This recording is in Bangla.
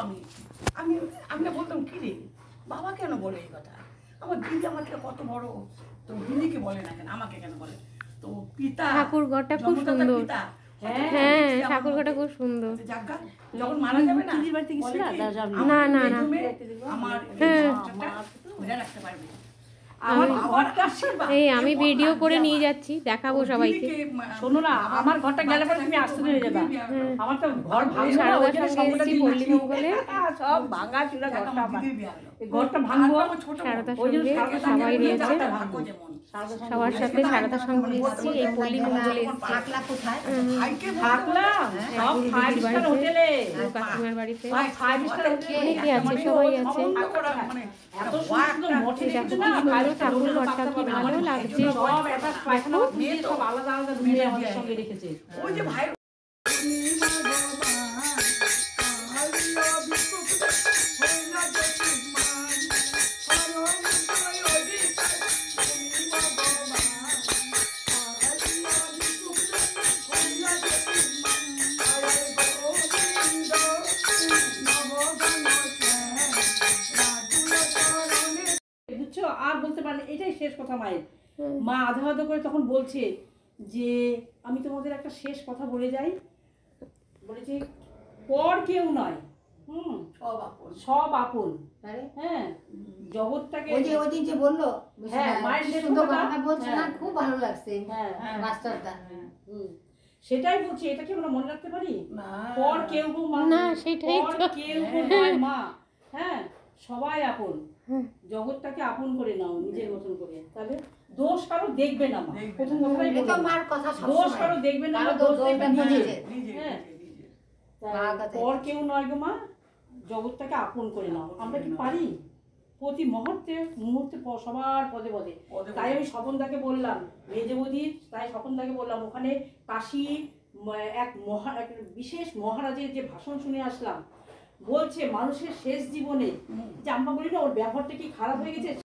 আমি আমি আমি না বলতাম কি রে বাবা কেন বলে এই কথা, আমার দিদি আমাকে কত বড়, তো দিদিকে বলে না কেন, আমাকে কেন বলে? তো পিতা ঠাকুরঘরটা খুব সুন্দর। হ্যাঁ, ঠাকুরঘরটা খুব সুন্দর। যখন মারা যাবে না দিদির বাড়িতে গেছিল না না না, আমার হ্যাঁ ধরে রাখতে পারবে। এই আমি ভিডিও করে নিয়ে যাচ্ছি, দেখাবো সবাইকে। শোনো না, আমার ঘরটা গেলে পরে তুমি আসতে পেরে যাবে। আমার তো ঘর ভাঙবো, সারদার সঙ্গে এসেছি পল্লী মঙ্গলে, সব ভাঙা চুরা ঘরটা আমার। এই ঘরটা ভাঙবো, সারদার সঙ্গে সবাই রয়েছে, সবার সাথে সারদার সঙ্গে এসেছি এই পল্লী মঙ্গলে এসেছি। থাকলাম সব 5 স্টার হোটেলে, কাকিমার বাড়িতে ফাইভ স্টার অনেকে আছে, সবাই আছে। এত সুন্দর মঠে দেখো দেখছো না, কি ভালো ঠাকুর ঘরটা, কি ভালো লাগছে। সব একটা পায়খানা দিয়ে সব আলাদা আলাদা রুমে আমাদের সঙ্গে রেখেছে। ওই যে ভাই বুঝছো, আর বলতে পারেন এটাই শেষ কথা মায়ের। মা আধা আধা করে তখন বলছে যে আমি তোমাদের একটা শেষ কথা বলে যাই, বলেছে পর কেউ নয়, সব আপন। হ্যাঁ, জগৎটাকে ওই দিন যে বললো, হ্যাঁ, মায়ের যে সুন্দর কথাটা, কথা বলছে না, হ্যাঁ। খুব ভালো লাগছে হ্যাঁ, মাস্টারটা। সেটাই বলছি, এটা কি আমরা মনে রাখতে পারি? না। পর কেউ মা না, সেটাই পর তো। কেউ নয় মা। হ্যাঁ, সবাই আপন, জগৎটাকে আপন করে নাও নিজের মতন করে, তাহলে দোষ কারো দেখবে না মা। প্রথম কথাই এটা বললাম, মার কথা সব দোষ কারো দেখবে না, দোষ দেখবে নিজে। হ্যাঁ, পর কেউ নয় গো মা, জগৎটাকে আপন করে নাও। আমরা কি পারি? প্রতি মুহূর্তে সবার পদে পদে। তাই আমি স্বপনদাকে বললাম, মেজে বৌদির, তাই স্বপনদাকে বললাম ওখানে কাশি এক বিশেষ মহারাজের যে ভাষণ শুনে আসলাম, বলছে মানুষের শেষ জীবনে যে আমরা বলি না ওর ব্যবহারটা কি খারাপ হয়ে গেছে,